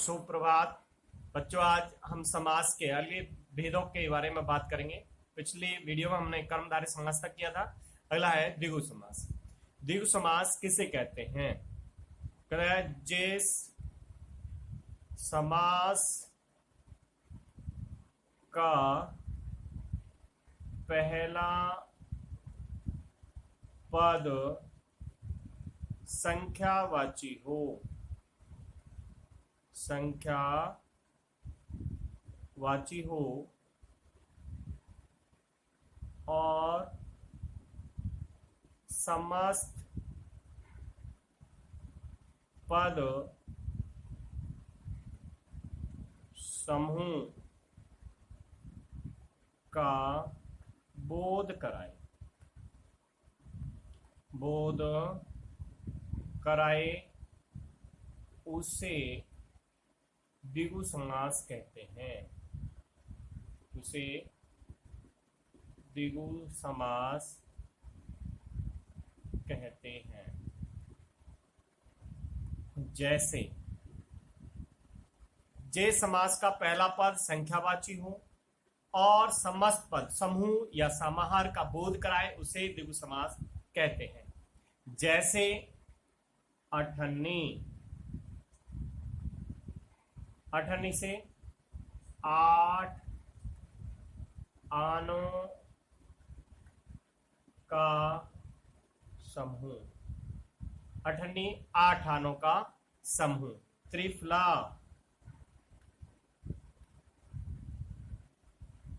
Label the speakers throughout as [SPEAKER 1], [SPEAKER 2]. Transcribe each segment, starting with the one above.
[SPEAKER 1] सुप्रभात बच्चों। आज हम समास के अगले भेदों के बारे में बात करेंगे। पिछली वीडियो में हमने कर्मधारय समास तक किया था। अगला है द्विगु समास। द्विगु समास किसे कहते हैं? कहता है जिस समास का पहला पद संख्यावाची हो, संख्यावाची हो और समस्त पद समूह का बोध कराए उसे द्विगु समास कहते हैं। उसे द्विगु समास कहते हैं। जैसे जे समास का पहला पद संख्यावाची हो और समस्त पद समूह या समाहार का बोध कराए उसे द्विगु समास कहते हैं। जैसे अठन्नी, अठन्नी से 8 आनों का समूह, अठन्नी 8 आनों का समूह। त्रिफला,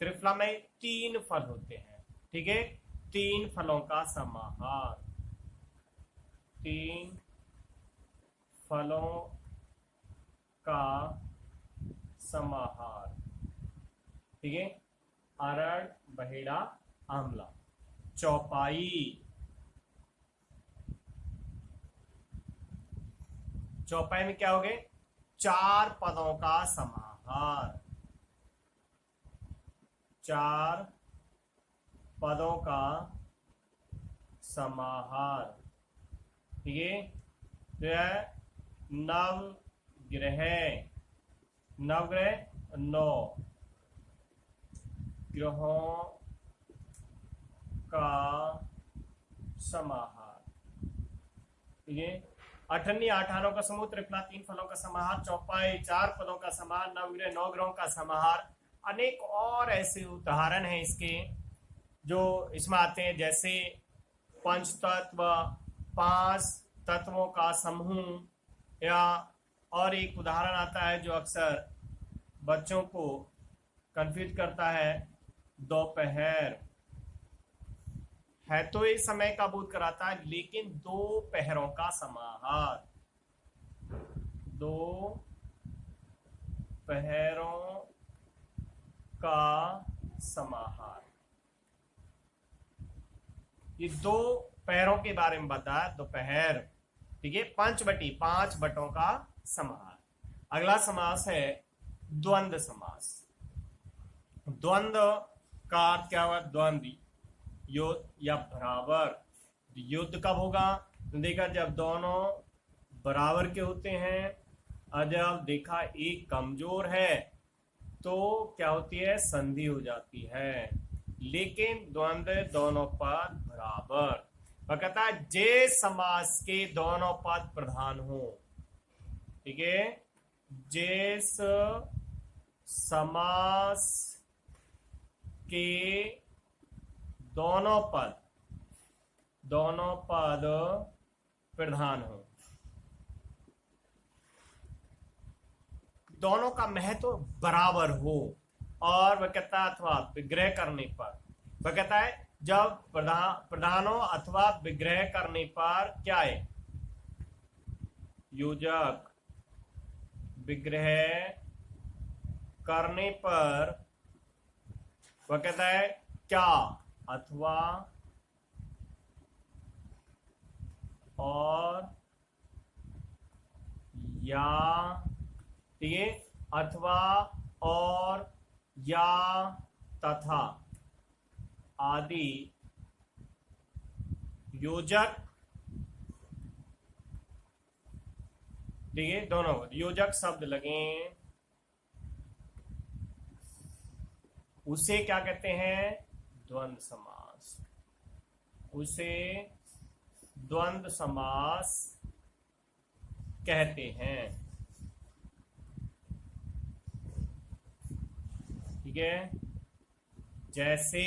[SPEAKER 1] त्रिफला में 3 फल होते हैं, ठीक है। 3 फलों का समाहार, 3 फलों का समाहार, ठीक है। अरड़, बहेड़ा, आंवला। चौपाई, चौपाई में क्या हो गए? 4 पदों का समाहार, 4 पदों का समाहार, ठीक है। जो है नवग्रह, नवग्रह 9 ग्रहों का समाहार, ठीक है। अठन्नी 8 आनों का समूह, त्रिफला 3 फलों का समाहार, चौपाई 4 पदों का समाहार, नवग्रह 9 ग्रहों का समाहार। अनेक और ऐसे उदाहरण हैं इसके जो इसमें आते हैं। जैसे पंच तत्व, 5 तत्वों का समूह, या और एक उदाहरण आता है जो अक्सर बच्चों को कंफ्यूज करता है, दोपहर है तो इस समय का बोध कराता है, लेकिन 2 पहरों का समाहार, 2 पहरों का समाहार। ये 2 पहरों के बारे में बताया, दोपहर, ठीक है। पंचवटी 5 बटों का समाहार। अगला समास है द्वंद्व समास। द्वंद्व का अर्थ क्या हुआ? द्वंद्व, युद्ध या बराबर। युद्ध कब होगा? देखा जब दोनों बराबर के होते हैं, और जब देखा एक कमजोर है तो क्या होती है? संधि हो जाती है। लेकिन द्वंद्व दोनों पद बराबर, वह कहता है जे समास के दोनों पद प्रधान हो, ठीक है। जिस समास के दोनों पद प्रधान हो, दोनों का महत्व बराबर हो, और वह कहता है अथवा विग्रह करने पर, वह कहता है जब प्रधानों अथवा विग्रह करने पर क्या है? योजक, विग्रह करने पर वह कहता है क्या? अथवा और या, ठीक है। अथवा और या तथा आदि योजक, ठीक है, दोनों योजक शब्द लगे उसे क्या कहते हैं? द्वंद्व समास। उसे द्वंद्व समास कहते हैं। ठीक है, जैसे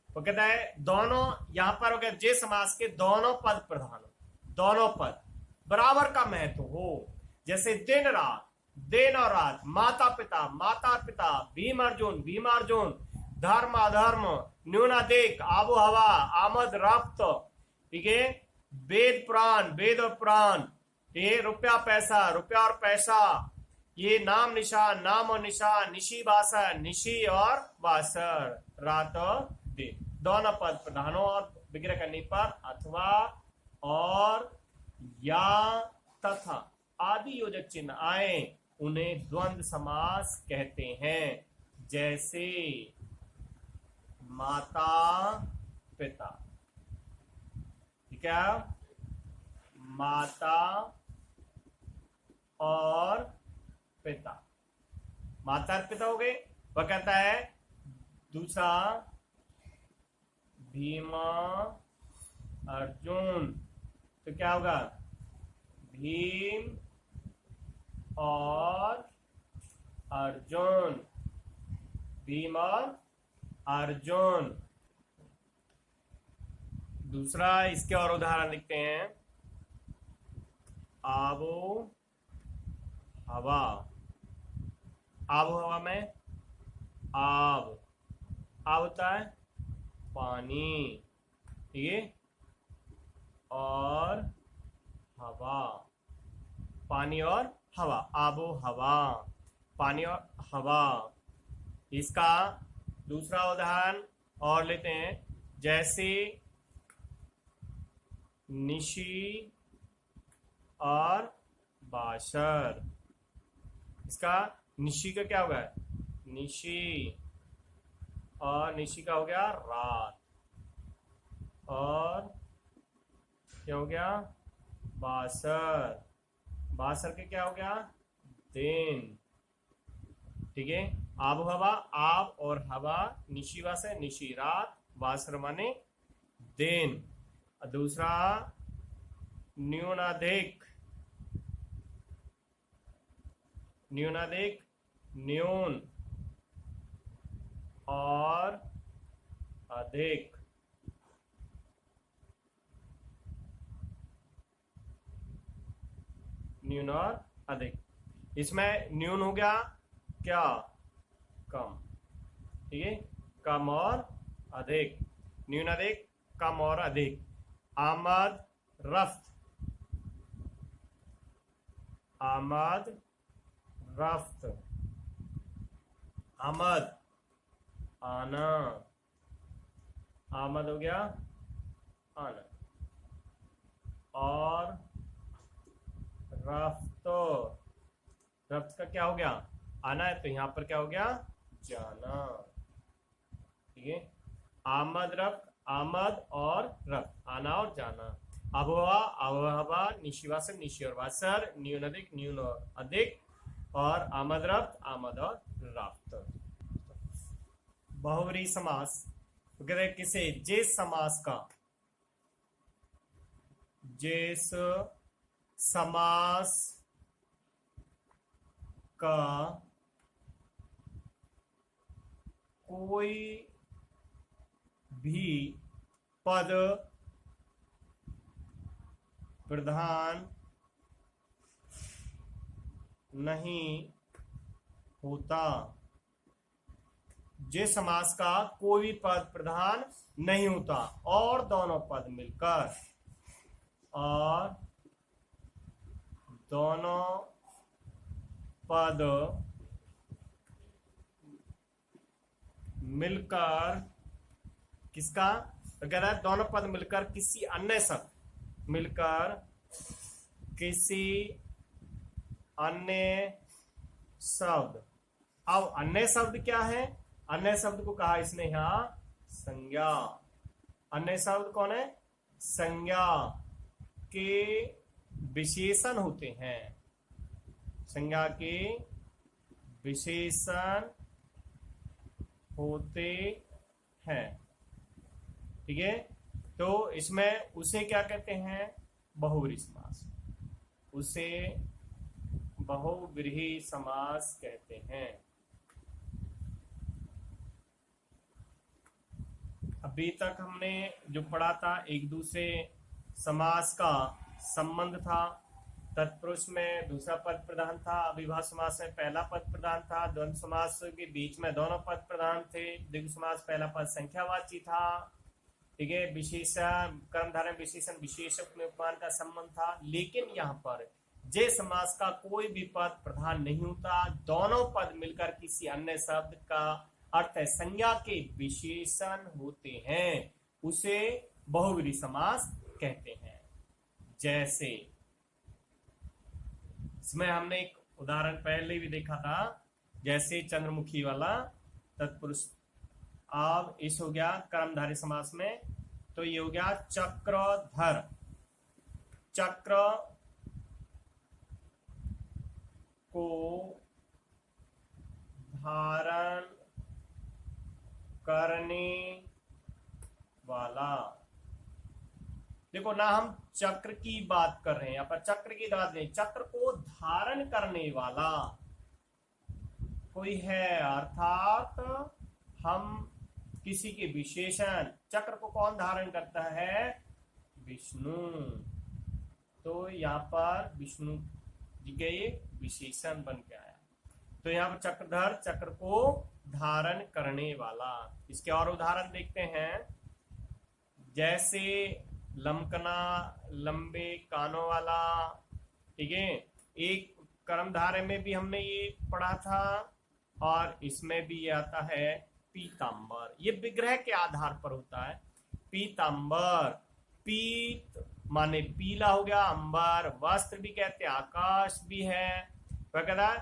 [SPEAKER 1] वो कहता है दोनों, यहां पर हो गया जे समास के दोनों पद प्रधान, दोनों पद बराबर का महत्व हो। जैसे दिन रात, दिन और रात, माता पिता, माता पिता, भीम अर्जुन, भीम अर्जुन, धर्म अधर्म, न्यूनाधिक, आबो हवा, आमद रफ्त, ठीक है, वेद पुराण, वेद और पुराण, ये रुपया पैसा, रुपया और पैसा, ये नाम निशान, नाम और निशान, निशी बासर, निशी और बासर, रात और दिन, दोनों पद प्रधानों और विग्रह करने पर अथवा और या तथा आदि योजक चिन्ह आए उन्हें द्वंद्व समास कहते हैं। जैसे माता पिता, ठीक है, माता और पिता, माता और पिता हो गए। वह कहता है दूसरा भीमा अर्जुन, तो क्या होगा? भीम और अर्जुन, भीम और अर्जुन। दूसरा इसके और उदाहरण लिखते हैं, आबो हवा, आबो हवा में आब, आब होता है पानी, ठीक है, और हवा, पानी और हवा, आबो हवा, पानी और हवा। इसका दूसरा उदाहरण और लेते हैं, जैसे निशी और बाशर। इसका निशी का क्या होगा? निशी, और निशी का हो गया रात, और क्या हो गया? बासर, बासर के क्या हो गया? दिन, ठीक है। आब हवा, आब और हवा, निशी वासे, निशी रात, वासर माने दिन। दूसरा न्यूनाधिक, न्यूनाधिक, न्यून और अधिक, न्यून और अधिक। इसमें न्यून हो गया क्या? कम, ठीक है, कम और अधिक, न्यून अधिक, कम और अधिक। आमद रफ्त, आमद रफ्त, आमद आना, आमद हो गया आना, और रफ्त, रफ्त का क्या हो गया? आना है, तो यहां पर क्या हो गया? जाना, ठीक है। आमद रफ्त, आमद और रफ्त, आना और जाना। अबवा, अबहवा, निशिवा से निशी और वासर, न्यून अधिक, न्यून और अधिक, और आमद रफ्त, आमद और रफ्त। बहुव्रीहि समास वगैरह किसे? जिस समास का, जिस समास का कोई भी पद प्रधान नहीं होता, जिस समास का कोई भी पद प्रधान नहीं होता और दोनों पद मिलकर, और दोनों पद मिलकर किसका? तो कह रहा है दोनों पद मिलकर किसी अन्य शब्द, मिलकर किसी अन्य शब्द। अब अन्य शब्द क्या है? अन्य शब्द को कहा इसने यहां संज्ञा। अन्य शब्द कौन है? संज्ञा के विशेषण होते हैं, संज्ञा के विशेषण होते हैं। ठीक है, तो इसमें उसे क्या कहते हैं? बहुव्रीहि समास। उसे बहुव्रीहि समास कहते हैं। अभी तक हमने जो पढ़ा था, एक दूसरे समास का संबंध था। तत्पुरुष में दूसरा पद प्रधान था, अविभाज्य समास में पहला पद प्रधान था, द्वंद्व समास के बीच में दोनों पद प्रधान थे, द्विगु समास पहला पद संख्यावाची था। ठीक है, विशेषण कर्मधारय विशेषण विशेषक में उपमान का संबंध था। लेकिन यहाँ पर जय समास का कोई भी पद प्रधान नहीं होता, दोनों पद मिलकर किसी अन्य शब्द का अर्थ है संज्ञा के विशेषण होते हैं, उसे बहुव्रीहि समास कहते हैं। जैसे इसमें हमने एक उदाहरण पहले भी देखा था, जैसे चंद्रमुखी वाला तत्पुरुष। अब इस हो गया कर्मधारय समास में, तो ये हो गया चक्रधर। चक्र को धारण करने वाला। देखो ना, हम चक्र की बात कर रहे हैं, यहाँ पर चक्र की बात नहीं, चक्र को धारण करने वाला कोई है, अर्थात हम किसी के विशेषण, चक्र को कौन धारण करता है? विष्णु। तो यहाँ पर विष्णु जी के विशेषण बन के आया। तो यहाँ पर चक्रधर, चक्र को धारण करने वाला। इसके और उदाहरण देखते हैं, जैसे लमकना, लंबे कानों वाला। ठीक है, एक कर्मधारय में भी हमने ये पढ़ा था और इसमें भी ये आता है पीतांबर। ये विग्रह के आधार पर होता है। पीतांबर, पीत माने पीला हो गया, अंबर वस्त्र भी कहते हैं, आकाश भी है, वगैरह।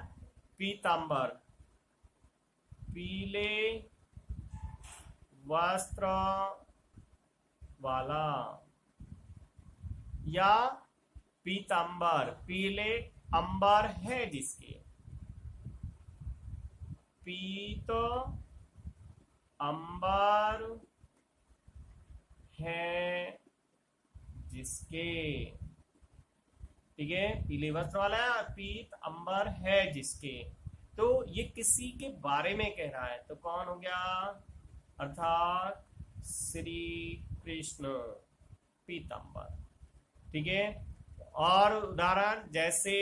[SPEAKER 1] पीतांबर पीले वस्त्र वाला, या पीतांबर पीले अंबर है जिसके। पीत अंबर है जिसके। ठीक है, पीले वस्त्र वाला है, पीत अंबर है जिसके। तो ये किसी के बारे में कह रहा है, तो कौन हो गया? अर्थात श्री कृष्ण पीतांबर। ठीक है, और उदाहरण जैसे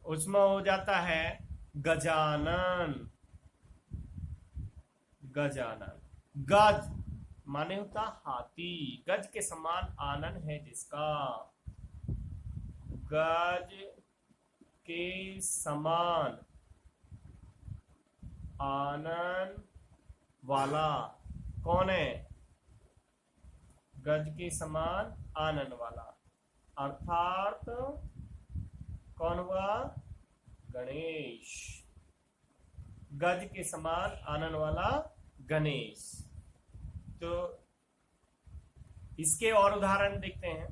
[SPEAKER 1] उसमें हो जाता है गजानन। गजानन, गज माने होता हाथी, गज के समान आनन है जिसका। गज के समान आनन वाला कौन है? गज के समान आनन वाला, अर्थात कौन हुआ? गणेश। गज के समान आनन वाला गणेश। तो इसके और उदाहरण देखते हैं।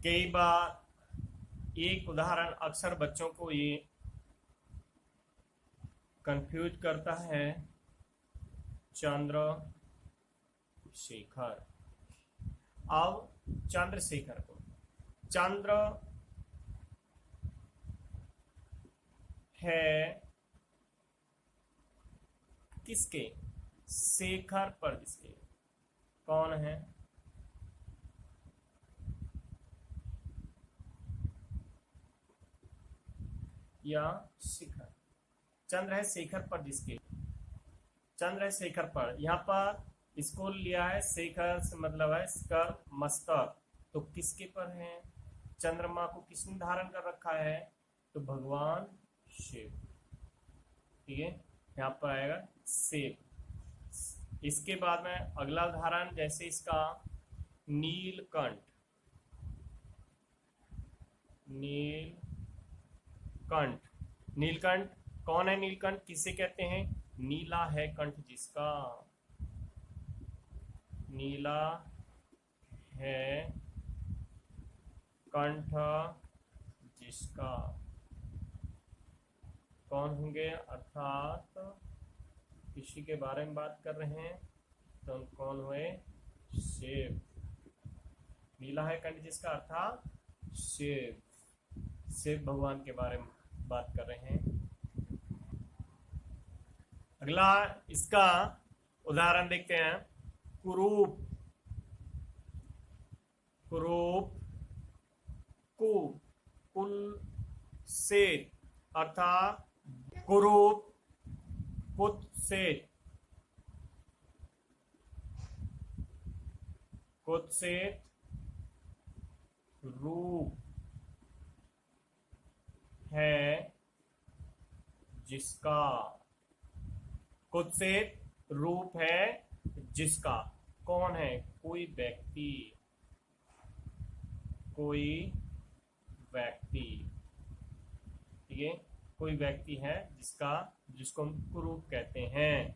[SPEAKER 1] कई बार एक उदाहरण अक्सर बच्चों को ये कंफ्यूज करता है, चंद्रशेखर। अब चंद्रशेखर को, चंद्र है किसके? शेखर पर जिसके। कौन है? या शिखर। चंद्र है शेखर पर जिसके। चंद्र है शेखर पर, यहाँ पर इसको लिया है, शेखर से मतलब है स्कर मस्तक। तो किसके पर है? चंद्रमा को किसने धारण कर रखा है? तो भगवान शिव। ठीक है, यहाँ पर आएगा शिव। इसके बाद में अगला उदाहरण, जैसे इसका नीलकंठ। नीलकंठ, नीलकंठ कौन है? नीलकंठ किसे कहते हैं? नीला है कंठ जिसका। नीला है कंठ जिसका, कौन होंगे, अर्थात किसी के बारे में बात कर रहे हैं तो कौन हुए, शिव। नीला है कंठ जिसका, अर्थात शिव, शिव भगवान के बारे में बात कर रहे हैं। अगला इसका उदाहरण देखते हैं, कुरूप, कुरूप, कु, कुल से, अर्थात कुरूप, कुत से, कुत से, रूप है जिसका, कुत से रूप है जिसका, कौन है, कोई व्यक्ति, कोई व्यक्ति, ठीक है, कोई व्यक्ति है जिसका, जिसको हम कुरूप कहते हैं।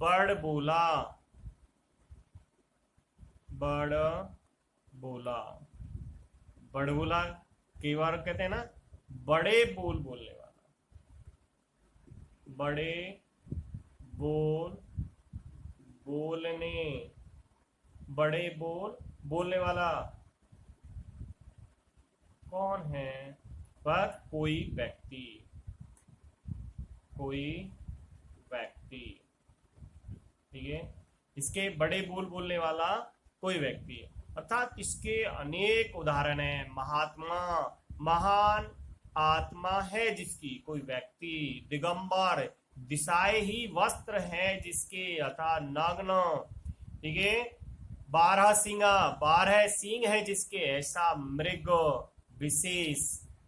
[SPEAKER 1] बड़ बोला, बड़ बोला, बड़ बोला कई बार कहते हैं ना, बड़े बोल बोलने वाला, बड़े बोल बोलने, बड़े बोल बोलने वाला कौन है, पर कोई व्यक्ति, कोई व्यक्ति, ठीक है, इसके बड़े बोल बोलने वाला कोई व्यक्ति, अर्थात इसके अनेक उदाहरण हैं। महात्मा, महान आत्मा है जिसकी, कोई व्यक्ति। दिगंबर, दिशाए ही वस्त्र है जिसके, अर्थात नग्न, ठीक है। 12 सिंगा, 12 सींग है जिसके, ऐसा मृग विशेष।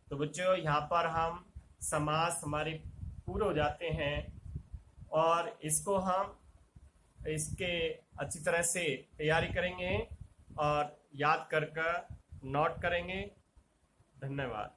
[SPEAKER 1] तो बच्चों यहाँ पर हम समास हमारे पूरे हो जाते हैं और इसको हम इसके अच्छी तरह से तैयारी करेंगे और याद कर नोट करेंगे। धन्यवाद।